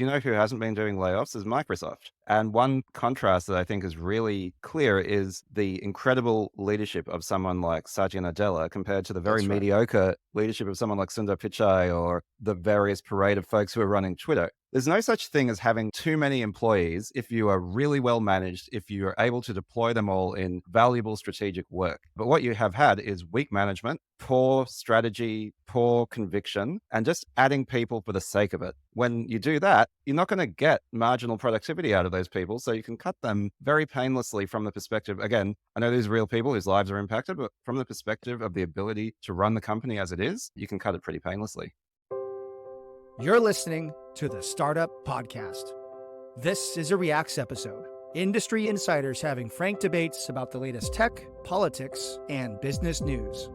You know who hasn't been doing layoffs is Microsoft. And one contrast that I think is really clear is the incredible leadership of someone like Satya Nadella compared to the very That's right. mediocre leadership of someone like Sundar Pichai or the various parade of folks who are running Twitter. There's no such thing as having too many employees if you are really well managed, if you are able to deploy them all in valuable strategic work. But what you have had is weak management, poor strategy, poor conviction, and just adding people for the sake of it. When you do that, you're not going to get marginal productivity out of those people. So you can cut them very painlessly from the perspective. Again, I know these are real people whose lives are impacted, but from the perspective of the ability to run the company as it is, you can cut it pretty painlessly. You're listening to the Startup Podcast. This is a Reacts episode. Industry insiders having frank debates about the latest tech, politics, and business news.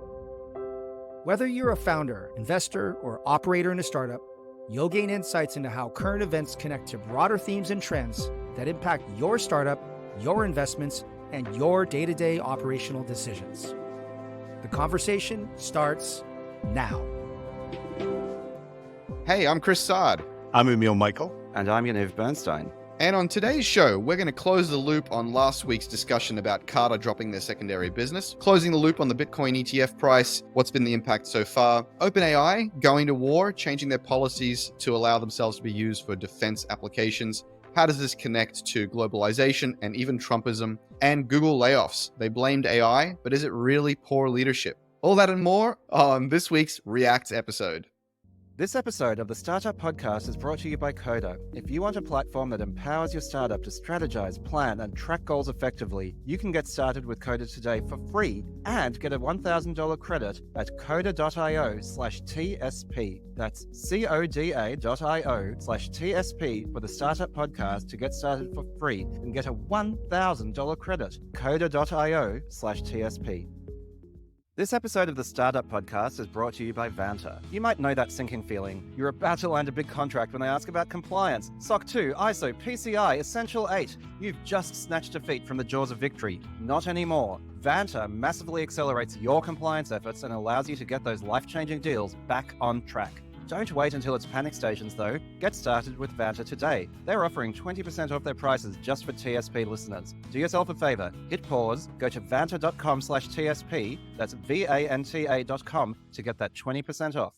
Whether you're a founder, investor, or operator in a startup, you'll gain insights into how current events connect to broader themes and trends that impact your startup, your investments, and your day-to-day operational decisions. The conversation starts now. Hey, I'm Chris Saad. I'm Emil Michael. And I'm Yaniv Bernstein. And on today's show, we're going to close the loop on last week's discussion about Carta dropping their secondary business, closing the loop on the Bitcoin ETF price, what's been the impact so far, OpenAI going to war, changing their policies to allow themselves to be used for defense applications. How does this connect to globalization and even Trumpism? And Google layoffs. They blamed AI, but is it really poor leadership? All that and more on this week's Reacts episode. This episode of the Startup Podcast is brought to you by Coda. If you want a platform that empowers your startup to strategize, plan, and track goals effectively, you can get started with Coda today for free and get a $1,000 credit at coda.io/TSP. That's coda.io/TSP for the Startup Podcast to get started for free and get a $1,000 credit. coda.io/TSP. This episode of the Startup Podcast is brought to you by Vanta. You might know that sinking feeling. You're about to land a big contract when they ask about compliance. SOC 2, ISO, PCI, Essential 8. You've just snatched defeat from the jaws of victory. Not anymore. Vanta massively accelerates your compliance efforts and allows you to get those life-changing deals back on track. Don't wait until it's panic stations, though. Get started with Vanta today. They're offering 20% off their prices just for TSP listeners. Do yourself a favor. Hit pause, go to vanta.com/TSP, that's VANTA.com, to get that 20% off.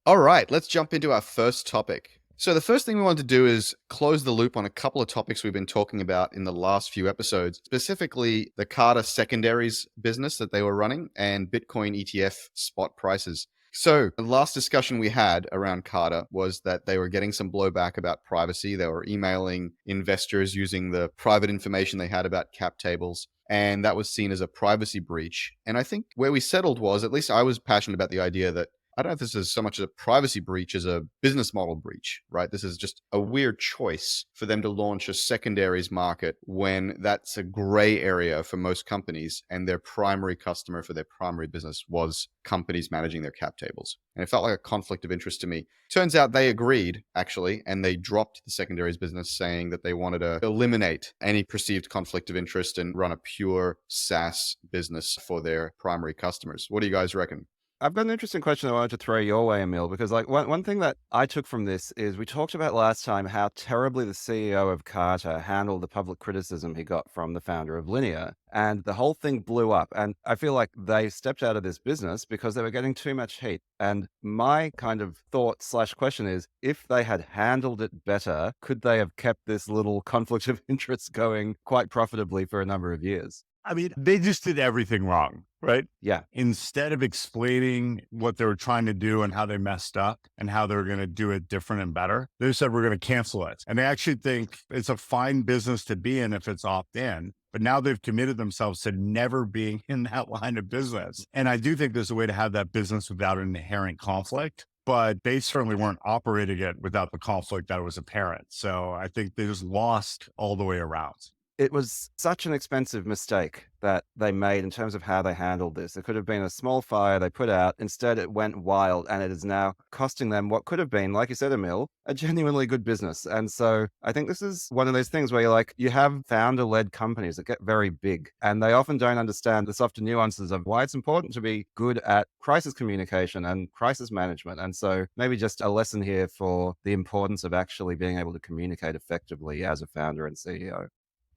All right, let's jump into our first topic. So the first thing we want to do is close the loop on a couple of topics we've been talking about in the last few episodes, specifically the Carta secondaries business that they were running and Bitcoin ETF spot prices. So the last discussion we had around Carta was that they were getting some blowback about privacy. They were emailing investors using the private information they had about cap tables. And that was seen as a privacy breach. And I think where we settled was, at least I was passionate about the idea that I don't know if this is so much a privacy breach as a business model breach, right? This is just a weird choice for them to launch a secondaries market when that's a gray area for most companies and their primary customer for their primary business was companies managing their cap tables. And it felt like a conflict of interest to me. Turns out they agreed, actually, and they dropped the secondaries business saying that they wanted to eliminate any perceived conflict of interest and run a pure SaaS business for their primary customers. What do you guys reckon? I've got an interesting question I wanted to throw your way, Emil, because one thing that I took from this is we talked about last time how terribly the CEO of Carta handled the public criticism he got from the founder of Linear. And the whole thing blew up. And I feel like they stepped out of this business because they were getting too much heat. And my kind of thought/question is, if they had handled it better, could they have kept this little conflict of interest going quite profitably for a number of years? I mean, they just did everything wrong, right? Yeah. Instead of explaining what they were trying to do and how they messed up and how they were going to do it different and better, they said, we're going to cancel it. And they actually think it's a fine business to be in if it's opt-in. But now they've committed themselves to never being in that line of business. And I do think there's a way to have that business without an inherent conflict. But they certainly weren't operating it without the conflict that was apparent. So I think they just lost all the way around. it was such an expensive mistake that they made in terms of how they handled this. It could have been a small fire they put out. Instead, it went wild, and it is now costing them what could have been, like you said, Emil, a genuinely good business. And so I think this is one of those things where you have founder-led companies that get very big, and they often don't understand the softer nuances of why it's important to be good at crisis communication and crisis management. And so maybe just a lesson here for the importance of actually being able to communicate effectively as a founder and CEO.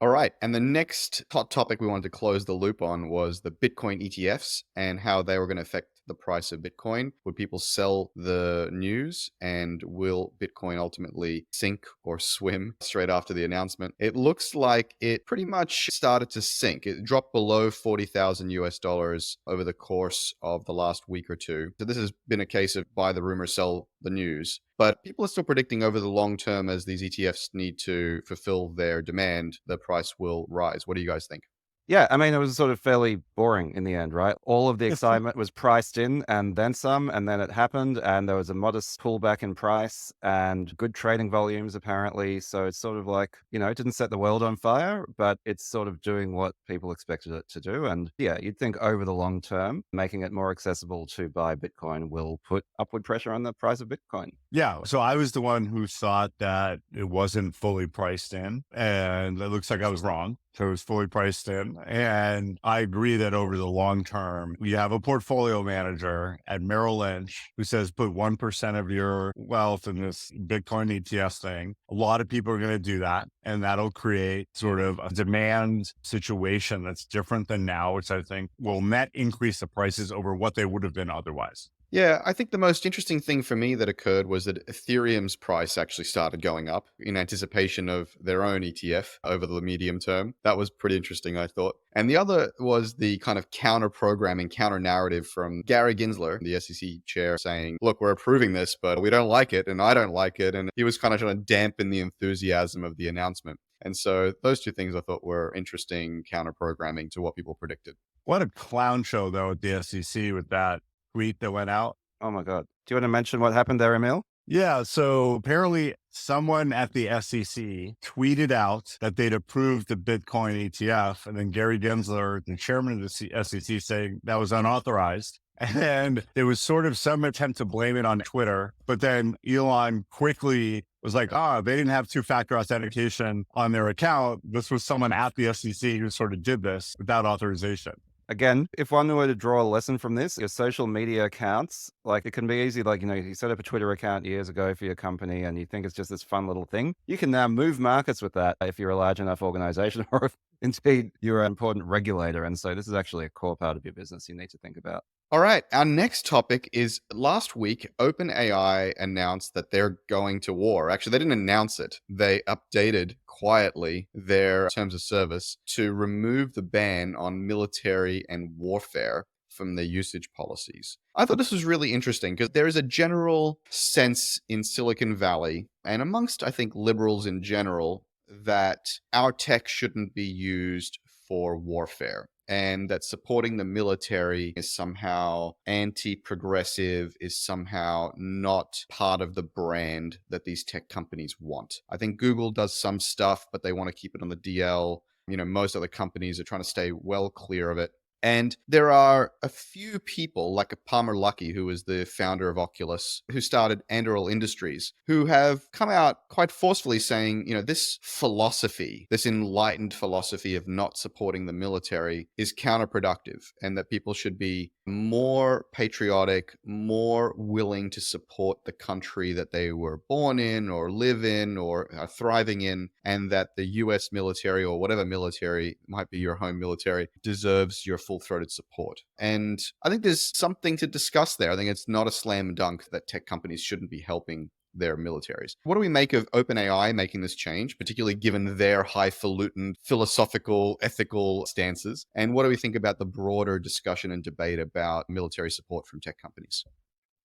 All right. And the next hot topic we wanted to close the loop on was the Bitcoin ETFs and how they were going to affect the price of Bitcoin. Would people sell the news, and will Bitcoin ultimately sink or swim straight after the announcement? It looks like it pretty much started to sink. It dropped below 40,000 US dollars over the course of the last week or two. So this has been a case of buy the rumor, sell the news. But people are still predicting over the long term, as these ETFs need to fulfill their demand, the price will rise. What do you guys think? Yeah, I mean, it was sort of fairly boring in the end, right? All of the excitement was priced in and then some, and then it happened, and there was a modest pullback in price and good trading volumes, apparently. So it's sort of like, it didn't set the world on fire, but it's sort of doing what people expected it to do. And yeah, you'd think over the long term, making it more accessible to buy Bitcoin will put upward pressure on the price of Bitcoin. Yeah. So I was the one who thought that it wasn't fully priced in, and it looks like I was wrong. So it was fully priced in. And I agree that over the long term, you have a portfolio manager at Merrill Lynch who says put 1% of your wealth in this Bitcoin ETF thing. A lot of people are going to do that. And that'll create sort of a demand situation that's different than now, which I think will net increase the prices over what they would have been otherwise. Yeah, I think the most interesting thing for me that occurred was that Ethereum's price actually started going up in anticipation of their own ETF over the medium term. That was pretty interesting, I thought. And the other was the kind of counter programming, counter narrative from Gary Gensler, the SEC chair, saying, look, we're approving this, but we don't like it, and I don't like it. And he was kind of trying to dampen the enthusiasm of the announcement. And so those two things I thought were interesting counter programming to what people predicted. What a clown show, though, at the SEC with that tweet that went out. Oh my God. Do you want to mention what happened there, Emil? Yeah. So apparently someone at the SEC tweeted out that they'd approved the Bitcoin ETF. And then Gary Gensler, the chairman of the SEC, saying that was unauthorized. And there was sort of some attempt to blame it on Twitter. But then Elon quickly was like, they didn't have two-factor authentication on their account. This was someone at the SEC who sort of did this without authorization. Again, if one were to draw a lesson from this, your social media accounts, it can be easy, you set up a Twitter account years ago for your company and you think it's just this fun little thing. You can now move markets with that if you're a large enough organization or if indeed you're an important regulator. And so this is actually a core part of your business you need to think about. All right. Our next topic is last week, OpenAI announced that they're going to war. Actually, they didn't announce it. They updated quietly their terms of service to remove the ban on military and warfare from their usage policies. I thought this was really interesting because there is a general sense in Silicon Valley and amongst, I think, liberals in general that our tech shouldn't be used for warfare, and that supporting the military is somehow anti-progressive, is somehow not part of the brand that these tech companies want. I think Google does some stuff, but they want to keep it on the DL. Most other companies are trying to stay well clear of it. And there are a few people like Palmer Luckey, who is the founder of Oculus, who started Anduril Industries, who have come out quite forcefully saying, this philosophy, this enlightened philosophy of not supporting the military is counterproductive, and that people should be more patriotic, more willing to support the country that they were born in or live in or are thriving in, and that the US military or whatever military might be your home military deserves your full-throated support. And I think there's something to discuss there. I think it's not a slam dunk that tech companies shouldn't be helping their militaries. What do we make of OpenAI making this change, particularly given their highfalutin philosophical, ethical stances? And what do we think about the broader discussion and debate about military support from tech companies?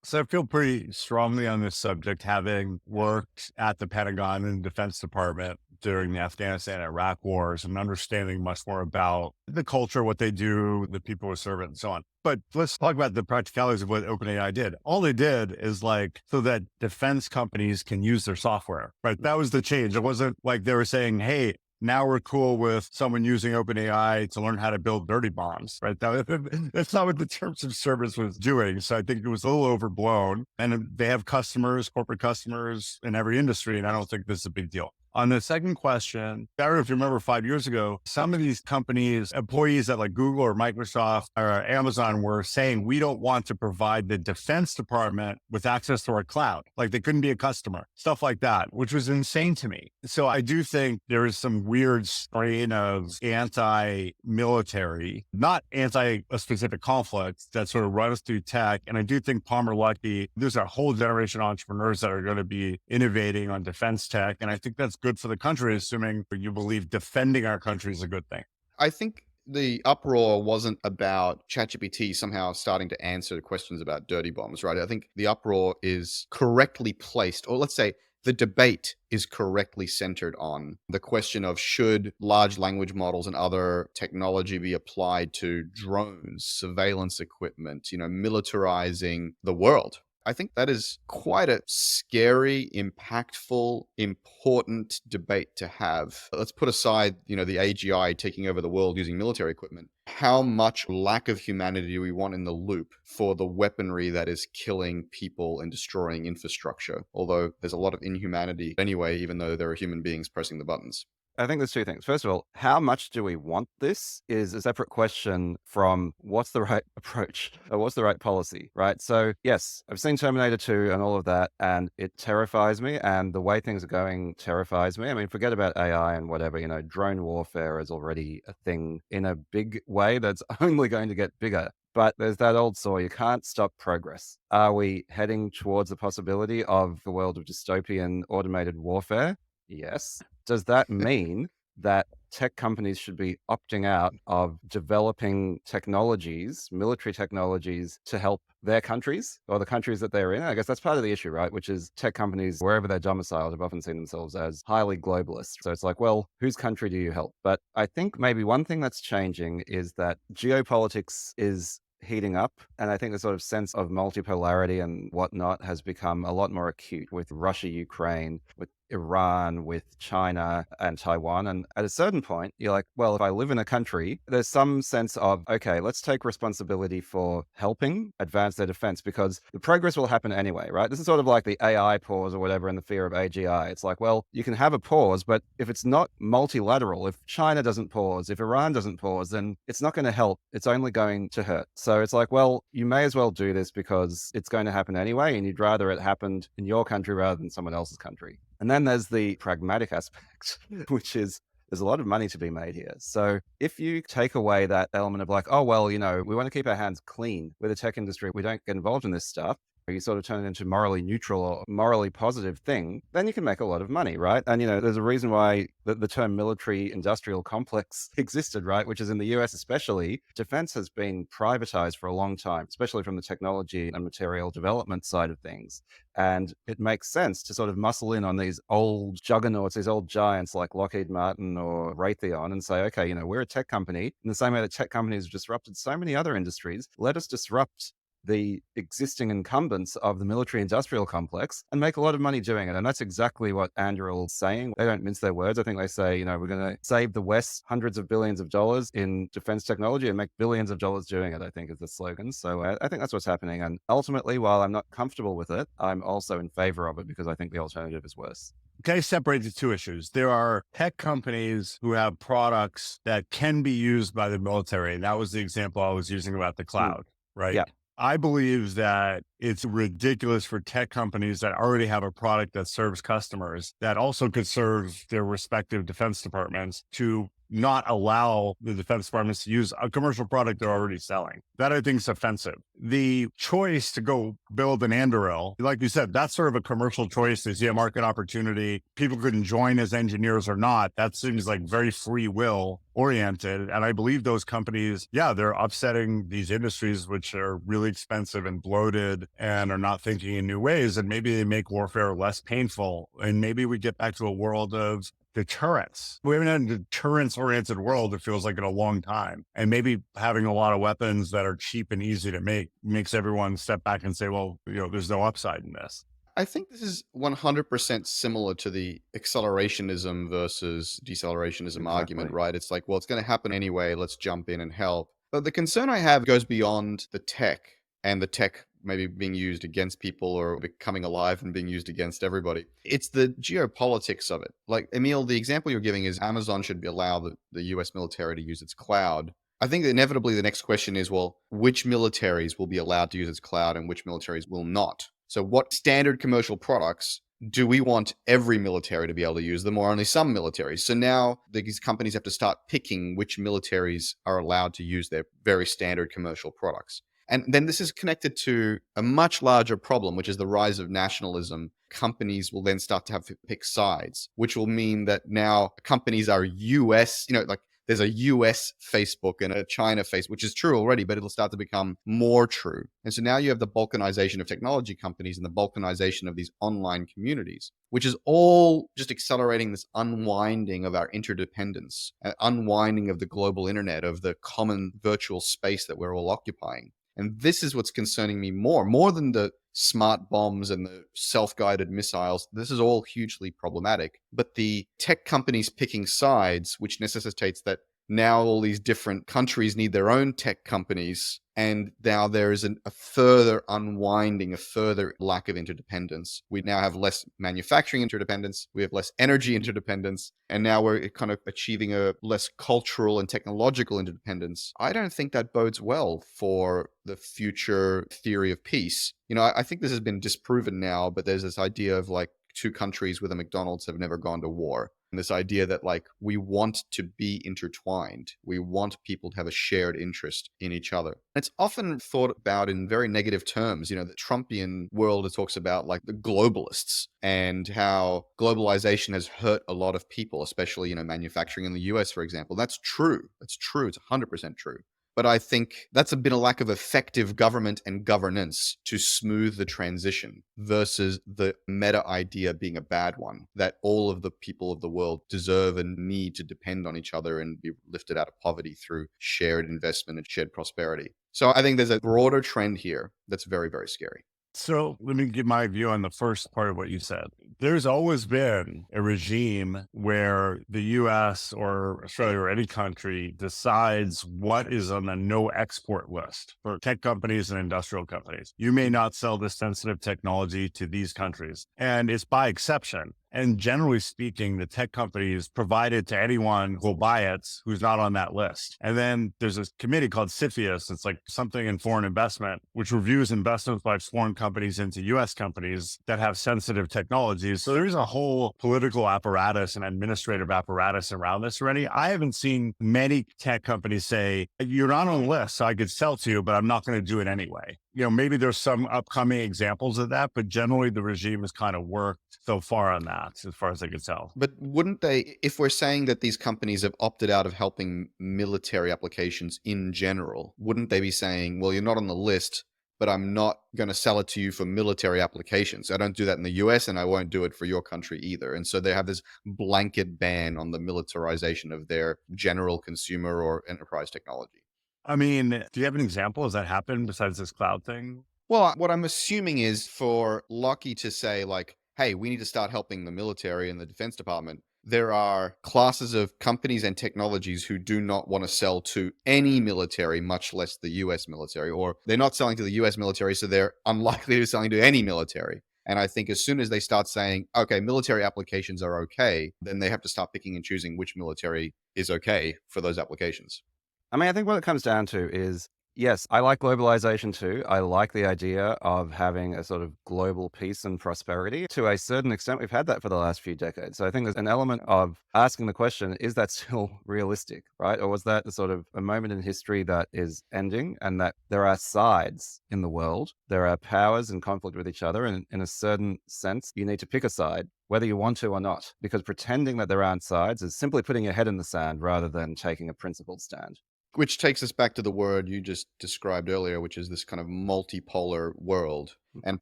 So I feel pretty strongly on this subject, having worked at the Pentagon and Defense Department during the Afghanistan and Iraq wars and understanding much more about the culture, what they do, the people who serve it, and so on. But let's talk about the practicalities of what OpenAI did. All they did is so that defense companies can use their software, right? That was the change. It wasn't like they were saying, hey, now we're cool with someone using OpenAI to learn how to build dirty bombs, right? That's not what the terms of service was doing. So I think it was a little overblown, and they have customers, corporate customers in every industry. And I don't think this is a big deal. On the second question, I don't know if you remember 5 years ago, some of these companies, employees at like Google or Microsoft or Amazon were saying, we don't want to provide the Defense Department with access to our cloud. Like they couldn't be a customer, stuff like that, which was insane to me. So I do think there is some weird strain of anti-military, not anti a specific conflict that sort of runs through tech. And I do think Palmer Luckey, there's a whole generation of entrepreneurs that are going to be innovating on defense tech. And I think that's good for the country, assuming you believe defending our country is a good thing. I think the uproar wasn't about ChatGPT somehow starting to answer questions about dirty bombs, right? I think the uproar is correctly placed, or let's say the debate is correctly centered on the question of should large language models and other technology be applied to drones, surveillance equipment, militarizing the world. I think that is quite a scary, impactful, important debate to have. Let's put aside, the AGI taking over the world using military equipment. How much lack of humanity do we want in the loop for the weaponry that is killing people and destroying infrastructure? Although there's a lot of inhumanity anyway, even though there are human beings pressing the buttons. I think there's two things. First of all, how much do we want this is a separate question from what's the right approach or what's the right policy, right? So yes, I've seen Terminator 2 and all of that, and it terrifies me, and the way things are going terrifies me. I mean, forget about AI and whatever, drone warfare is already a thing in a big way that's only going to get bigger. But there's that old saw, you can't stop progress. Are we heading towards the possibility of a world of dystopian automated warfare? Yes. Does that mean that tech companies should be opting out of developing technologies, military technologies, to help their countries or the countries that they're in? I guess that's part of the issue, right? Which is tech companies, wherever they're domiciled, have often seen themselves as highly globalist. So it's like, well, whose country do you help? But I think maybe one thing that's changing is that geopolitics is heating up. And I think the sort of sense of multipolarity and whatnot has become a lot more acute with Russia, Ukraine, with Iran, with China and Taiwan. And at a certain point, you're like, well, if I live in a country, there's some sense of, okay, let's take responsibility for helping advance their defense because the progress will happen anyway, right? This is sort of like the AI pause or whatever in the fear of AGI. It's like, well, you can have a pause, but if it's not multilateral, if China doesn't pause, if Iran doesn't pause, then it's not going to help. It's only going to hurt. So it's like, well, you may as well do this because it's going to happen anyway, and you'd rather it happened in your country rather than someone else's country. And then there's the pragmatic aspect, which is there's a lot of money to be made here. So if you take away that element of like, oh, well, we want to keep our hands clean with the tech industry, we don't get involved in this stuff, or you sort of turn it into morally neutral or morally positive thing, then you can make a lot of money, right? And, there's a reason why the term military industrial complex existed, right? Which is in the US especially, defense has been privatized for a long time, especially from the technology and material development side of things. And it makes sense to sort of muscle in on these old juggernauts, these old giants like Lockheed Martin or Raytheon and say, okay, we're a tech company. In the same way that tech companies have disrupted so many other industries, let us disrupt the existing incumbents of the military industrial complex and make a lot of money doing it. And that's exactly what Anduril's saying. They don't mince their words. I think they say, we're going to save the West hundreds of billions of dollars in defense technology and make billions of dollars doing it, I think is the slogan. So I think that's what's happening. And ultimately, while I'm not comfortable with it, I'm also in favor of it because I think the alternative is worse. Can I separate the two issues? There are tech companies who have products that can be used by the military. And that was the example I was using about the cloud, right? Yeah. I believe that it's ridiculous for tech companies that already have a product that serves customers that also could serve their respective defense departments to not allow the defense departments to use a commercial product they're already selling. That I think is offensive. The choice to go build an Anduril, like you said, that's sort of a commercial choice. They see a market opportunity. People couldn't join as engineers or not. That seems like very free will oriented. And I believe those companies, they're upsetting these industries, which are really expensive and bloated and are not thinking in new ways. And maybe they make warfare less painful. And maybe we get back to a world of deterrence. We haven't had a deterrence-oriented world, it feels like, in a long time. And maybe having a lot of weapons that are cheap and easy to make makes everyone step back and say, well, there's no upside in this. I think this is 100% similar to the accelerationism versus decelerationism argument, Exactly. right? It's like, well, it's going to happen anyway. Let's jump in and help. But the concern I have goes beyond the tech and the tech maybe being used against people or becoming alive and being used against everybody. It's the geopolitics of it. Like, Emil, the example you're giving is Amazon should allow the US military to use its cloud. I think that inevitably the next question is, well, which militaries will be allowed to use its cloud and which militaries will not? So what standard commercial products do we want every military to be able to use them or only some militaries? So now these companies have to start picking which militaries are allowed to use their very standard commercial products. And then this is connected to a much larger problem, which is the rise of nationalism. Companies will then start to have to pick sides, which will mean that now companies are US, like there's a US Facebook and a China Facebook, which is true already, but it'll start to become more true. And so now you have the balkanization of technology companies and the balkanization of these online communities, which is all just accelerating this unwinding of our interdependence, unwinding of the global internet, of the common virtual space that we're all occupying. And this is what's concerning me more than the smart bombs and the self-guided missiles. This is all hugely problematic. But the tech companies picking sides, which necessitates that now all these different countries need their own tech companies. And now there is a further unwinding, a further lack of interdependence. We now have less manufacturing interdependence. We have less energy interdependence. And now we're kind of achieving a less cultural and technological interdependence. I don't think that bodes well for the future theory of peace. I think this has been disproven now, but there's this idea of like two countries with a McDonald's have never gone to war. And this idea that like we want to be intertwined. We want people to have a shared interest in each other. It's often thought about in very negative terms. The Trumpian world talks about like the globalists and how globalization has hurt a lot of people, especially, manufacturing in the US, for example. That's true. It's true. It's 100% true. But I think that's been a lack of effective government and governance to smooth the transition versus the meta idea being a bad one, that all of the people of the world deserve and need to depend on each other and be lifted out of poverty through shared investment and shared prosperity. So I think there's a broader trend here that's very, very scary. So let me give my view on the first part of what you said. There's always been a regime where the US or Australia or any country decides what is on the no export list for tech companies and industrial companies. You may not sell this sensitive technology to these countries. And it's by exception. And generally speaking, the tech companies provide it to anyone who'll buy it who's not on that list. And then there's a committee called CFIUS. It's like something in foreign investment, which reviews investments by foreign companies into US companies that have sensitive technologies. So there's a whole political apparatus and administrative apparatus around this already. I haven't seen many tech companies say, you're not on the list, so I could sell to you, but I'm not going to do it anyway. Maybe there's some upcoming examples of that, but generally the regime has kind of worked so far on that, as far as I could tell. But wouldn't they, if we're saying that these companies have opted out of helping military applications in general, wouldn't they be saying, well, you're not on the list, but I'm not going to sell it to you for military applications. I don't do that in the US and I won't do it for your country either. And so they have this blanket ban on the militarization of their general consumer or enterprise technology. I mean, do you have an example? Has that happened besides this cloud thing? Well, what I'm assuming is for Lockheed to say like, hey, we need to start helping the military and the Defense Department. There are classes of companies and technologies who do not want to sell to any military, much less the US military, or they're not selling to the US military, so they're unlikely to be selling to any military. And I think as soon as they start saying, okay, military applications are okay, then they have to start picking and choosing which military is okay for those applications. I think what it comes down to is, yes, I like globalization too. I like the idea of having a sort of global peace and prosperity. To a certain extent, we've had that for the last few decades. So I think there's an element of asking the question, is that still realistic, right? Or was that the sort of a moment in history that is ending, and that there are sides in the world, there are powers in conflict with each other, and in a certain sense, you need to pick a side, whether you want to or not, because pretending that there aren't sides is simply putting your head in the sand rather than taking a principled stand. Which takes us back to the word you just described earlier, which is this kind of multipolar world. And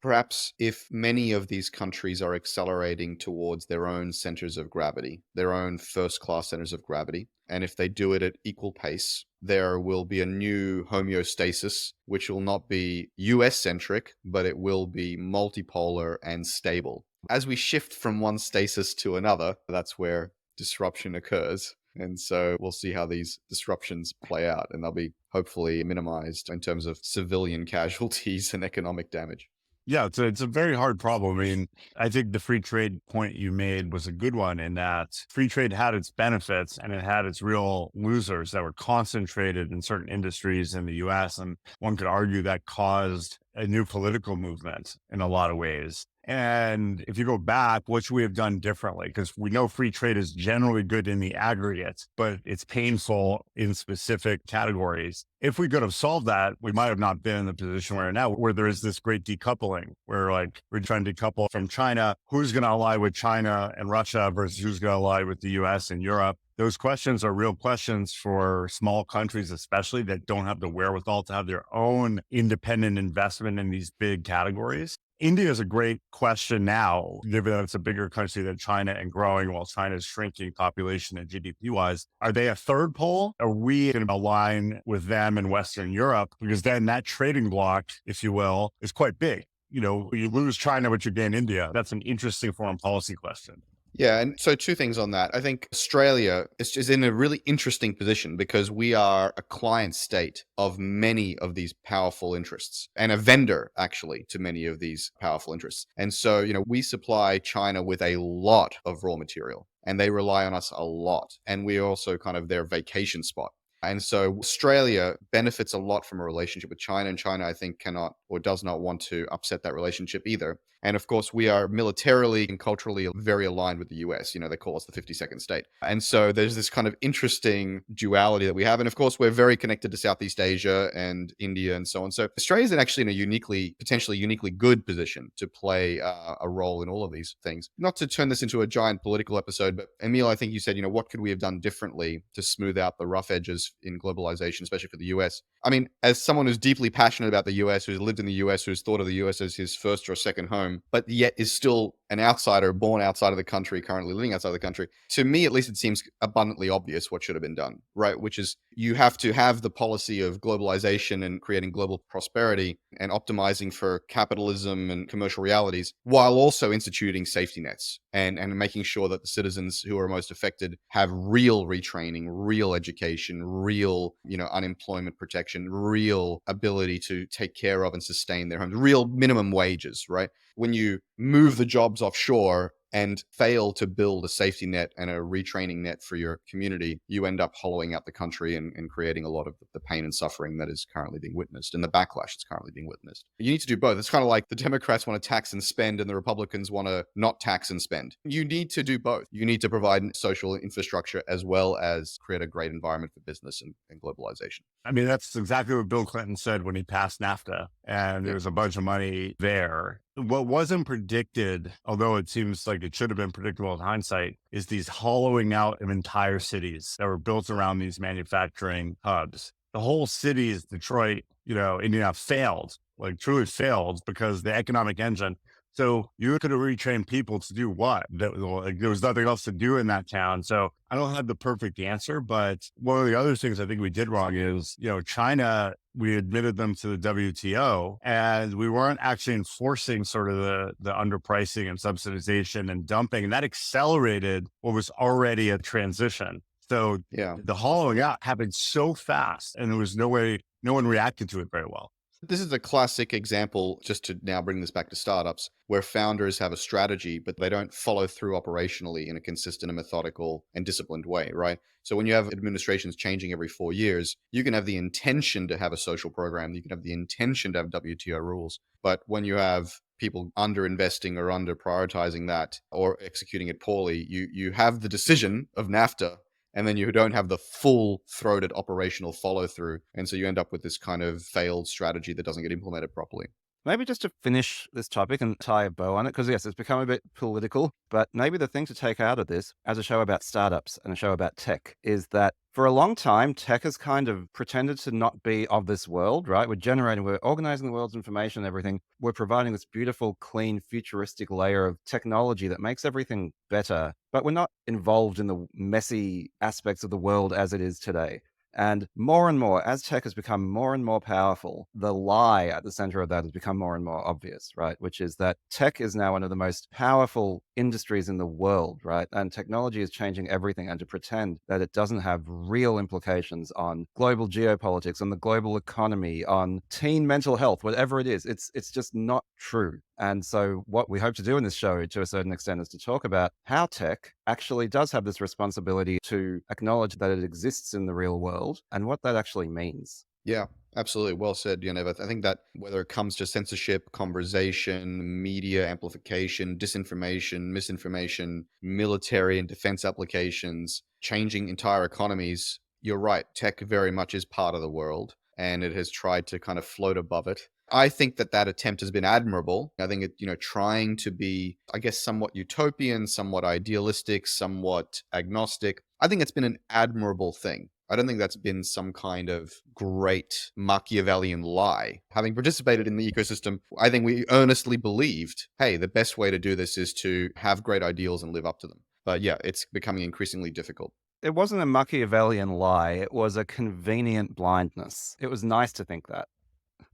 perhaps if many of these countries are accelerating towards their own centers of gravity, their own first class centers of gravity, and if they do it at equal pace, there will be a new homeostasis, which will not be US centric, but it will be multipolar and stable. As we shift from one stasis to another, that's where disruption occurs. And so we'll see how these disruptions play out, and they'll be hopefully minimized in terms of civilian casualties and economic damage. Yeah, it's a very hard problem. I mean, I think the free trade point you made was a good one in that free trade had its benefits and it had its real losers that were concentrated in certain industries in the US. And one could argue that caused a new political movement in a lot of ways. And if you go back, what should we have done differently? Because we know free trade is generally good in the aggregate, but it's painful in specific categories. If we could have solved that, we might have not been in the position we're in now, where there is this great decoupling, where like we're trying to decouple from China. Who's going to ally with China and Russia versus who's going to ally with the US and Europe? Those questions are real questions for small countries, especially that don't have the wherewithal to have their own independent investment in these big categories. India is a great question now, given that it's a bigger country than China and growing while China is shrinking population and GDP wise. Are they a third pole? Are we going to align with them in Western Europe? Because then that trading bloc, if you will, is quite big. You know, you lose China, but you gain India. That's an interesting foreign policy question. Yeah, and so two things on that. I think Australia is in a really interesting position because we are a client state of many of these powerful interests and a vendor actually to many of these powerful interests. And so, we supply China with a lot of raw material and they rely on us a lot. And we're also kind of their vacation spot. And so Australia benefits a lot from a relationship with China, and China, I think, cannot or does not want to upset that relationship either. And of course, we are militarily and culturally very aligned with the US. They call us the 52nd state. And so there's this kind of interesting duality that we have. And of course, we're very connected to Southeast Asia and India and so on. So Australia's actually in a potentially uniquely good position to play a role in all of these things. Not to turn this into a giant political episode, but Emil, I think you said, what could we have done differently to smooth out the rough edges in globalization, especially for the US? I mean, as someone who's deeply passionate about the US, who's lived in the US, who's thought of the US as his first or second home, but yet is still an outsider, born outside of the country, currently living outside of the country, to me, at least, it seems abundantly obvious what should have been done, right? Which is you have to have the policy of globalization and creating global prosperity and optimizing for capitalism and commercial realities while also instituting safety nets and making sure that the citizens who are most affected have real retraining, real education, real, unemployment protection, real ability to take care of and sustain their homes, real minimum wages, right? When you move the jobs offshore and fail to build a safety net and a retraining net for your community, you end up hollowing out the country and creating a lot of the pain and suffering that is currently being witnessed and the backlash that's currently being witnessed. You need to do both. It's kind of like the Democrats want to tax and spend and the Republicans want to not tax and spend. You need to do both. You need to provide social infrastructure as well as create a great environment for business and globalization. I mean, that's exactly what Bill Clinton said when he passed NAFTA, and there was a bunch of money there. What wasn't predicted, although it seems like it should have been predictable in hindsight, is these hollowing out of entire cities that were built around these manufacturing hubs. The whole cities, Detroit, Indiana, failed, like truly failed, because the economic engine. So you could have retrained people to do what? There was nothing else to do in that town. So I don't have the perfect answer, but one of the other things I think we did wrong is, China, we admitted them to the WTO and we weren't actually enforcing sort of the underpricing and subsidization and dumping. And that accelerated what was already a transition. So the hollowing out happened so fast and there was no one reacted to it very well. This is a classic example, just to now bring this back to startups, where founders have a strategy, but they don't follow through operationally in a consistent and methodical and disciplined way, right? So when you have administrations changing every 4 years, you can have the intention to have a social program, you can have the intention to have WTO rules, but when you have people underinvesting or under prioritizing that or executing it poorly, you have the decision of NAFTA, and then you don't have the full-throated operational follow-through. And so you end up with this kind of failed strategy that doesn't get implemented properly. Maybe just to finish this topic and tie a bow on it, because yes, it's become a bit political, but maybe the thing to take out of this as a show about startups and a show about tech is that for a long time, tech has kind of pretended to not be of this world, right? We're organizing the world's information and everything. We're providing this beautiful, clean, futuristic layer of technology that makes everything better, but we're not involved in the messy aspects of the world as it is today. And more, as tech has become more and more powerful, the lie at the center of that has become more and more obvious, right? Which is that tech is now one of the most powerful industries in the world, right? And technology is changing everything. And to pretend that it doesn't have real implications on global geopolitics, on the global economy, on teen mental health, whatever it is, it's just not true. And so what we hope to do in this show, to a certain extent, is to talk about how tech actually does have this responsibility to acknowledge that it exists in the real world and what that actually means. Yeah, absolutely. Well said, Yaniv. I think that whether it comes to censorship, conversation, media amplification, disinformation, misinformation, military and defense applications, changing entire economies, you're right. Tech very much is part of the world, and it has tried to kind of float above it. I think that attempt has been admirable. I think trying to be, I guess, somewhat utopian, somewhat idealistic, somewhat agnostic. I think it's been an admirable thing. I don't think that's been some kind of great Machiavellian lie. Having participated in the ecosystem, I think we earnestly believed, hey, the best way to do this is to have great ideals and live up to them. But yeah, it's becoming increasingly difficult. It wasn't a Machiavellian lie. It was a convenient blindness. It was nice to think that.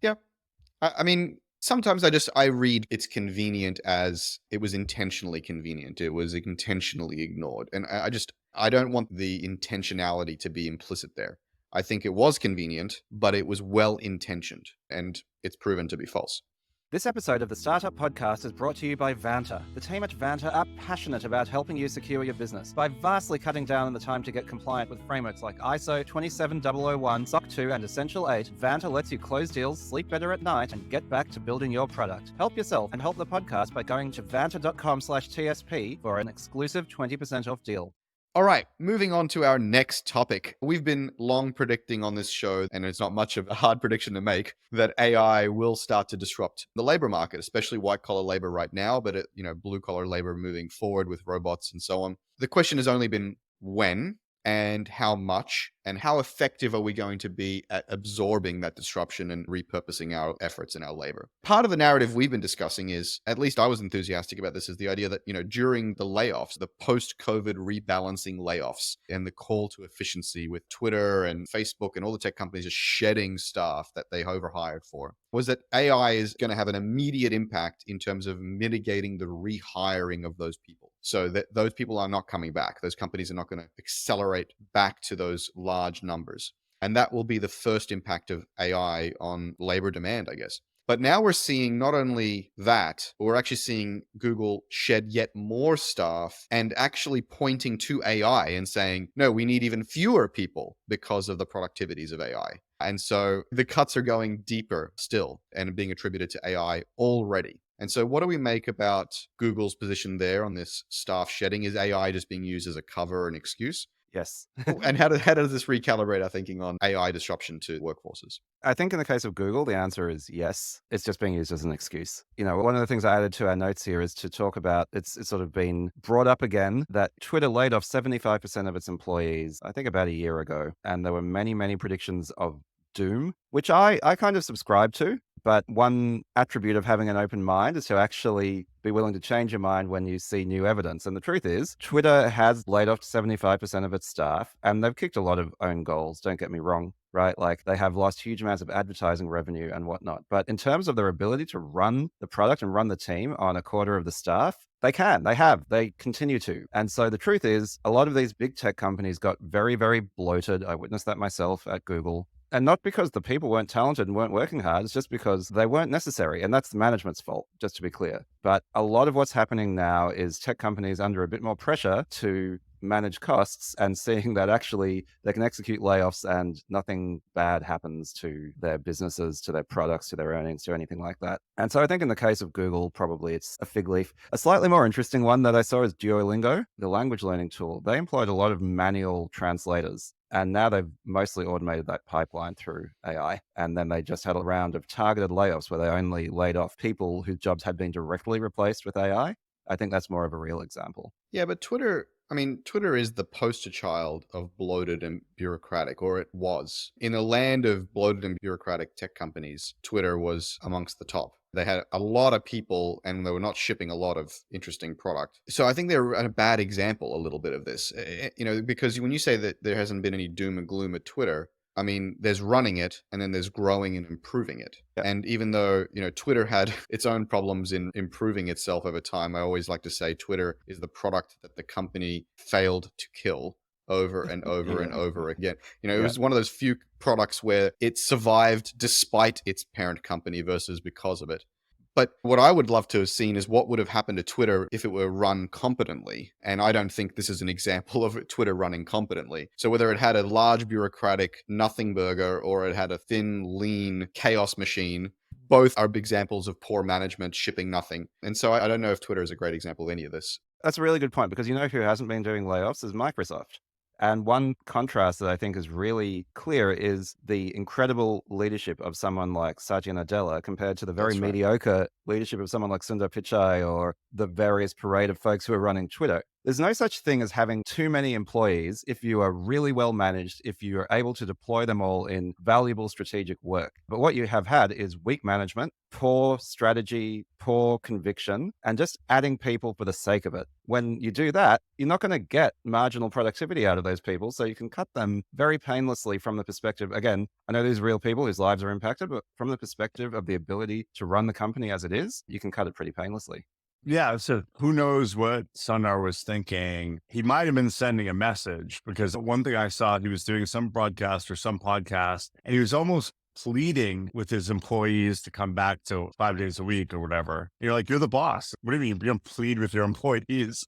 Yeah. I mean, sometimes I read it's convenient as it was intentionally convenient. It was intentionally ignored. And I don't want the intentionality to be implicit there. I think it was convenient, but it was well intentioned, and it's proven to be false. This episode of the Startup Podcast is brought to you by Vanta. The team at Vanta are passionate about helping you secure your business by vastly cutting down on the time to get compliant with frameworks like ISO 27001, SOC 2, and Essential 8. Vanta lets you close deals, sleep better at night, and get back to building your product. Help yourself and help the podcast by going to vanta.com/TSP for an exclusive 20% off deal. All right, moving on to our next topic. We've been long predicting on this show, and it's not much of a hard prediction to make, that AI will start to disrupt the labor market, especially white-collar labor right now, but blue-collar labor moving forward with robots and so on. The question has only been when and how much, and how effective are we going to be at absorbing that disruption and repurposing our efforts and our labor. Part of the narrative we've been discussing is, at least I was enthusiastic about this, is the idea that, during the layoffs, the post-COVID rebalancing layoffs and the call to efficiency with Twitter and Facebook and all the tech companies just shedding staff that they overhired for, was that AI is going to have an immediate impact in terms of mitigating the rehiring of those people. So that those people are not coming back. Those companies are not going to accelerate back to those large numbers. And that will be the first impact of AI on labor demand, I guess. But now we're seeing not only that, but we're actually seeing Google shed yet more staff and actually pointing to AI and saying, no, we need even fewer people because of the productivities of AI. And so the cuts are going deeper still and being attributed to AI already. And so what do we make about Google's position there on this staff shedding? Is AI just being used as a cover or an excuse? Yes. And how does this recalibrate our thinking on AI disruption to workforces? I think in the case of Google, the answer is yes. It's just being used as an excuse. One of the things I added to our notes here is to talk about, it's sort of been brought up again that Twitter laid off 75% of its employees, I think about a year ago. And there were many, many predictions of doom, which I kind of subscribe to. But one attribute of having an open mind is to actually be willing to change your mind when you see new evidence. And the truth is, Twitter has laid off 75% of its staff, and they've kicked a lot of own goals, don't get me wrong, right? Like they have lost huge amounts of advertising revenue and whatnot. But in terms of their ability to run the product and run the team on a quarter of the staff, they continue to. And so the truth is, a lot of these big tech companies got very, very bloated. I witnessed that myself at Google. And not because the people weren't talented and weren't working hard, it's just because they weren't necessary. And that's the management's fault, just to be clear. But a lot of what's happening now is tech companies under a bit more pressure to manage costs and seeing that actually they can execute layoffs and nothing bad happens to their businesses, to their products, to their earnings, to anything like that. And so I think in the case of Google, probably it's a fig leaf. A slightly more interesting one that I saw is Duolingo, the language learning tool. They employed a lot of manual translators. And now they've mostly automated that pipeline through AI. And then they just had a round of targeted layoffs where they only laid off people whose jobs had been directly replaced with AI. I think that's more of a real example. Yeah, but Twitter is the poster child of bloated and bureaucratic, or it was. In a land of bloated and bureaucratic tech companies, Twitter was amongst the top. They had a lot of people and they were not shipping a lot of interesting product. So I think they're a bad example, a little bit of this. Because when you say that there hasn't been any doom and gloom at Twitter, I mean, there's running it and then there's growing and improving it. Yeah. And even though, Twitter had its own problems in improving itself over time, I always like to say Twitter is the product that the company failed to kill over and over and over again. It was one of those few products where it survived despite its parent company versus because of it. But what I would love to have seen is what would have happened to Twitter if it were run competently. And I don't think this is an example of Twitter running competently. So whether it had a large bureaucratic nothing burger or it had a thin, lean chaos machine, both are examples of poor management shipping nothing. And so I don't know if Twitter is a great example of any of this. That's a really good point, because who hasn't been doing layoffs is Microsoft. And one contrast that I think is really clear is the incredible leadership of someone like Satya Nadella compared to the very That's right. mediocre leadership of someone like Sundar Pichai or the various parade of folks who are running Twitter. There's no such thing as having too many employees if you are really well managed, if you are able to deploy them all in valuable strategic work. But what you have had is weak management, poor strategy, poor conviction, and just adding people for the sake of it. When you do that, you're not going to get marginal productivity out of those people. So you can cut them very painlessly from the perspective, again, I know these are real people whose lives are impacted, but from the perspective of the ability to run the company as it is, you can cut it pretty painlessly. Yeah. So who knows what Sundar was thinking? He might have been sending a message, because one thing I saw, he was doing some broadcast or some podcast, and he was almost pleading with his employees to come back to 5 days a week or whatever. You're like, you're the boss. What do you mean? You don't plead with your employees.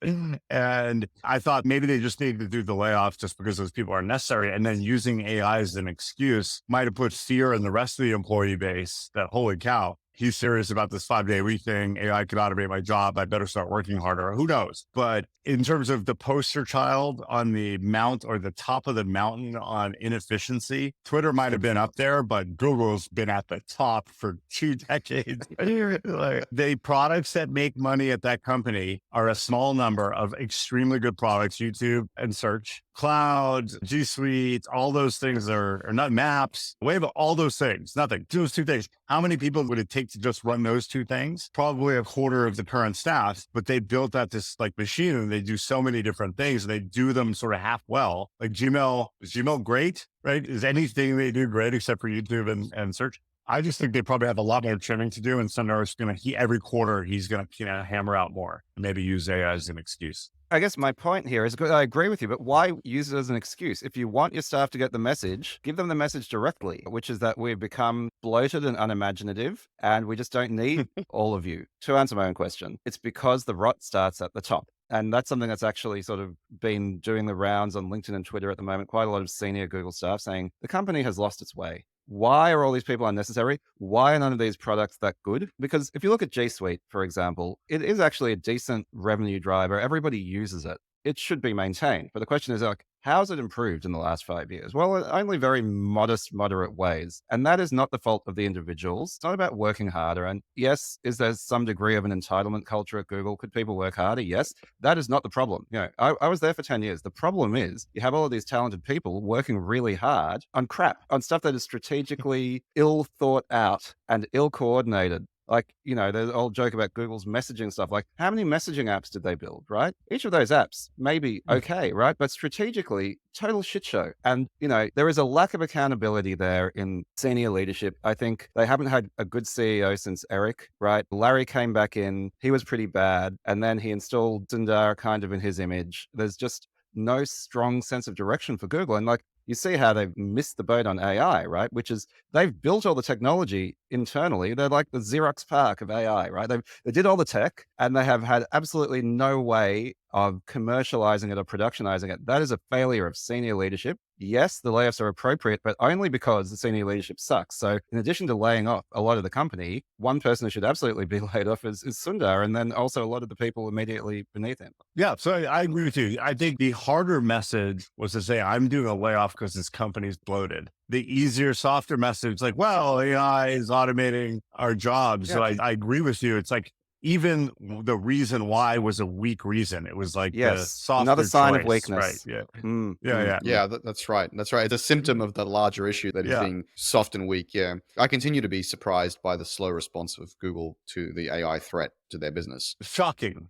And I thought maybe they just needed to do the layoffs just because those people are necessary. And then using AI as an excuse might have put fear in the rest of the employee base that, holy cow, he's serious about this 5-day week thing. AI could automate my job. I better start working harder. Who knows? But in terms of the poster child on the mount or the top of the mountain on inefficiency, Twitter might have been up there, but Google's been at the top for 2 decades. The products that make money at that company are a small number of extremely good products, YouTube and search, cloud, G Suite, all those things are not maps, Wave, all those things, nothing, those 2 things. How many people would it take to just run those 2 things? Probably a quarter of the current staff, but they built out this machine, and they do so many different things. And they do them sort of half well. Like Gmail, is Gmail great, right? Is anything they do great except for YouTube and search? I just think they probably have a lot more trimming to do. And Sundar's every quarter, he's going to hammer out more and maybe use AI as an excuse. I guess my point here is, I agree with you, but why use it as an excuse? If you want your staff to get the message, give them the message directly, which is that we've become bloated and unimaginative, and we just don't need all of you. To answer my own question, it's because the rot starts at the top. And that's something that's actually sort of been doing the rounds on LinkedIn and Twitter at the moment. Quite a lot of senior Google staff saying the company has lost its way. Why are all these people unnecessary? Why are none of these products that good? Because if you look at G Suite, for example, it is actually a decent revenue driver. Everybody uses it. It should be maintained. But the question is, how has it improved in the last 5 years? Well, only very modest, moderate ways. And that is not the fault of the individuals. It's not about working harder. And yes, is there some degree of an entitlement culture at Google? Could people work harder? Yes. That is not the problem. I was there for 10 years. The problem is you have all of these talented people working really hard on crap, on stuff that is strategically ill thought out and ill coordinated. The old joke about Google's messaging stuff, like how many messaging apps did they build, right? Each of those apps may be okay, right? But strategically, total shit show. And, there is a lack of accountability there in senior leadership. I think they haven't had a good CEO since Eric, right? Larry came back in, he was pretty bad. And then he installed Sundar kind of in his image. There's just no strong sense of direction for Google. And you see how they've missed the boat on AI, right? Which is they've built all the technology internally. They're like the Xerox PARC of AI, right? They did all the tech, and they have had absolutely no way of commercializing it or productionizing it, that is a failure of senior leadership. Yes, the layoffs are appropriate, but only because the senior leadership sucks. So in addition to laying off a lot of the company, one person who should absolutely be laid off is Sundar, and then also a lot of the people immediately beneath him. Yeah, so I agree with you. I think the harder message was to say, I'm doing a layoff because this company's bloated. The easier, softer message, like, well, AI is automating our jobs. Yeah. So I agree with you. It's like, even the reason why was a weak reason. It was like the Yes, softer another sign of choice, weakness. right? Yeah. Mm, Yeah. Yeah, that's right. That's right. It's a symptom of the larger issue that is Yeah. being soft and weak. Yeah. I continue to be surprised by the slow response of Google to the AI threat to their business. Shocking.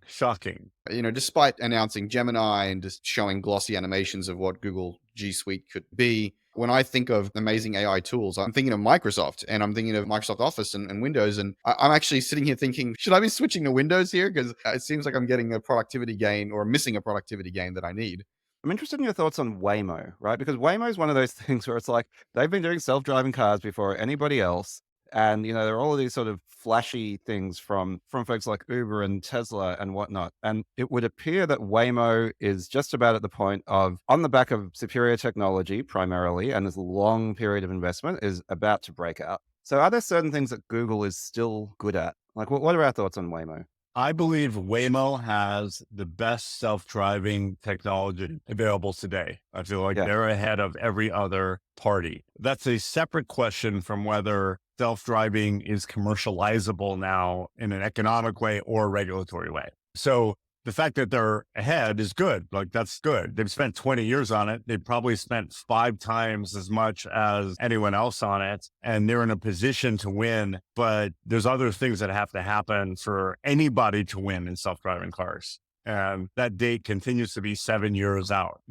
Despite announcing Gemini and just showing glossy animations of what Google G Suite could be, when I think of amazing AI tools, I'm thinking of Microsoft, and I'm thinking of Microsoft Office and Windows. And I'm actually sitting here thinking, should I be switching to Windows here? Because it seems like I'm getting a productivity gain or missing a productivity gain that I need. I'm interested in your thoughts on Waymo, right? Because Waymo is one of those things where it's like they've been doing self-driving cars before anybody else. And, there are all of these sort of flashy things from folks like Uber and Tesla and whatnot. And it would appear that Waymo is just about at the point of, on the back of superior technology primarily, and this long period of investment, is about to break out. So are there certain things that Google is still good at? Like, what are our thoughts on Waymo? I believe Waymo has the best self-driving technology available today. I feel like they're ahead of every other party. That's a separate question from whether self-driving is commercializable now in an economic way or a regulatory way. So the fact that they're ahead is good. Like, that's good. They've spent 20 years on it. They've probably spent 5 times as much as anyone else on it. And they're in a position to win. But there's other things that have to happen for anybody to win in self-driving cars. And that date continues to be 7 years out.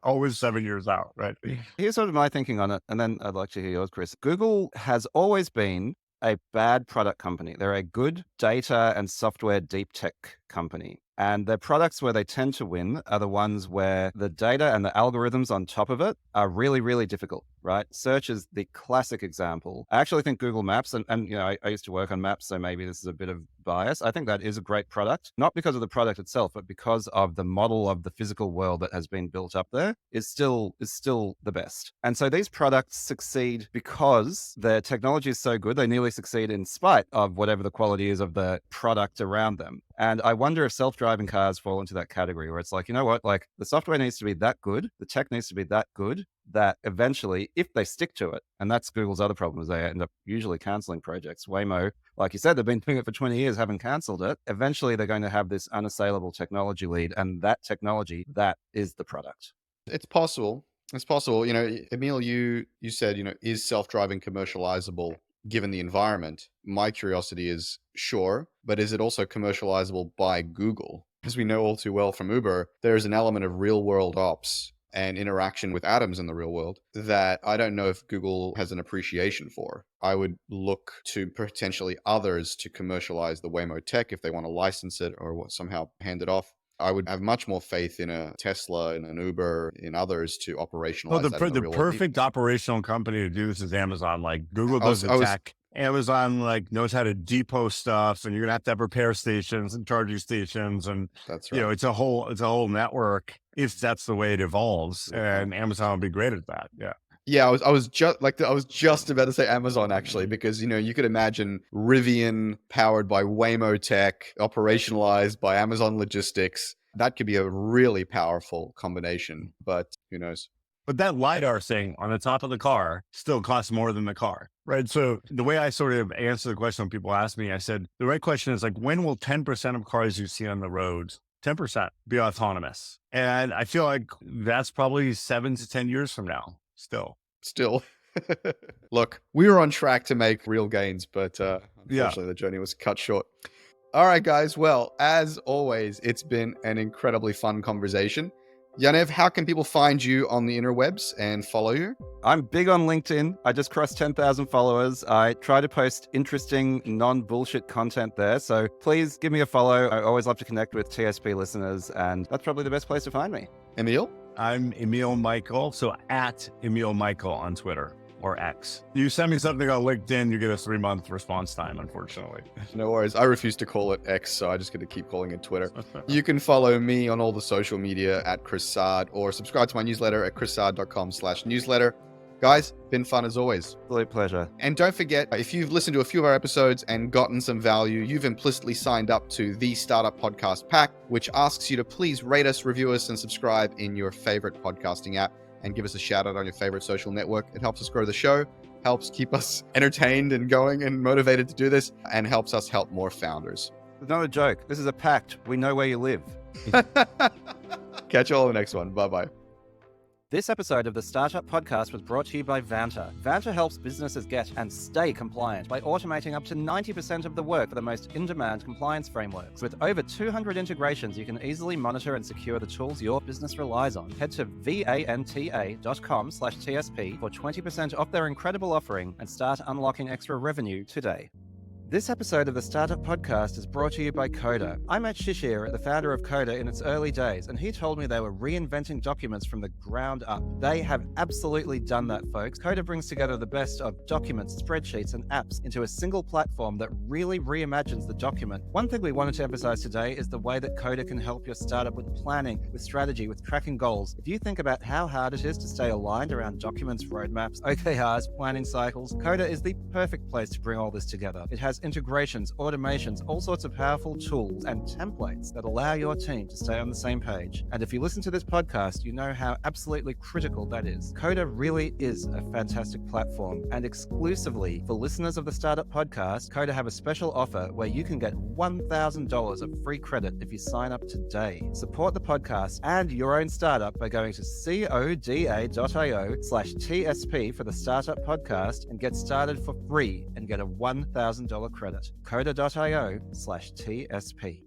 Always 7 years out, right? Here's sort of my thinking on it, and then I'd like to hear yours, Chris. Google has always been a bad product company. They're a good data and software deep tech company. And their products where they tend to win are the ones where the data and the algorithms on top of it are really, really difficult, right? Search is the classic example. I actually think Google Maps, and I used to work on maps, so maybe this is a bit of bias. I think that is a great product, not because of the product itself, but because of the model of the physical world that has been built up there is still the best. And so these products succeed because their technology is so good, they nearly succeed in spite of whatever the quality is of the product around them. And I wonder if self-driving cars fall into that category where it's like, you know what, like the software needs to be that good, the tech needs to be that good, that eventually, if they stick to it, and that's Google's other problem, is they end up usually canceling projects. Waymo, like you said, they've been doing it for 20 years, haven't canceled it. Eventually, they're going to have this unassailable technology lead, and that technology, that is the product. It's possible. It's possible. Emil, you said, is self-driving commercializable given the environment? My curiosity is, sure, but is it also commercializable by Google? As we know all too well from Uber, there's an element of real-world ops and interaction with atoms in the real world that I don't know if Google has an appreciation for. I would look to potentially others to commercialize the Waymo tech if they want to license it or somehow hand it off. I would have much more faith in a Tesla, in an Uber, in others to operationalize that in the real world. The perfect operational company to do this is Amazon. Like, Google does the tech. Amazon knows how to depot stuff, and you're gonna have to have repair stations and charging stations, and that's right. It's a whole network if that's the way it evolves. And Amazon would be great at that. Yeah. Yeah, I was just about to say Amazon, actually, because you could imagine Rivian powered by Waymo tech, operationalized by Amazon Logistics. That could be a really powerful combination, but who knows? But that LiDAR thing on the top of the car still costs more than the car, right? So the way I sort of answer the question when people ask me, I said, the right question is like, when will 10% of cars you see on the roads, 10% be autonomous? And I feel like that's probably 7 to 10 years from now. Still. Look, we were on track to make real gains, but unfortunately the journey was cut short. All right, guys. Well, as always, it's been an incredibly fun conversation. Yaniv, how can people find you on the interwebs and follow you? I'm big on LinkedIn. I just crossed 10,000 followers. I try to post interesting, non-bullshit content there. So please give me a follow. I always love to connect with TSP listeners, and that's probably the best place to find me. Emil? I'm Emil Michael. So at Emil Michael on Twitter or X. You send me something on LinkedIn, you get a 3-month response time, unfortunately. No worries. I refuse to call it X, so I just get to keep calling it Twitter. You can follow me on all the social media at Chris Sard, or subscribe to my newsletter at chrissard.com/newsletter. Guys, been fun as always. Absolute pleasure. And don't forget, if you've listened to a few of our episodes and gotten some value, you've implicitly signed up to the Startup Podcast Pack, which asks you to please rate us, review us, and subscribe in your favorite podcasting app, and give us a shout out on your favorite social network. It helps us grow the show, helps keep us entertained and going and motivated to do this, and helps us help more founders. It's not a joke. This is a pact. We know where you live. Catch you all in the next one. Bye-bye. This episode of the Startup Podcast was brought to you by Vanta. Vanta helps businesses get and stay compliant by automating up to 90% of the work for the most in-demand compliance frameworks. With over 200 integrations, you can easily monitor and secure the tools your business relies on. Head to vanta.com/TSP for 20% off their incredible offering and start unlocking extra revenue today. This episode of the Startup Podcast is brought to you by Coda. I met Shishir, the founder of Coda, in its early days, and he told me they were reinventing documents from the ground up. They have absolutely done that, folks. Coda brings together the best of documents, spreadsheets, and apps into a single platform that really reimagines the document. One thing we wanted to emphasize today is the way that Coda can help your startup with planning, with strategy, with tracking goals. If you think about how hard it is to stay aligned around documents, roadmaps, OKRs, planning cycles, Coda is the perfect place to bring all this together. It has integrations, automations, all sorts of powerful tools and templates that allow your team to stay on the same page. And if you listen to this podcast, you know how absolutely critical that is. Coda really is a fantastic platform, and exclusively for listeners of the Startup Podcast, Coda have a special offer where you can get $1,000 of free credit if you sign up today. Support the podcast and your own startup by going to coda.io/TSP for the Startup Podcast and get started for free and get a $1,000 credit. Coda.io/TSP.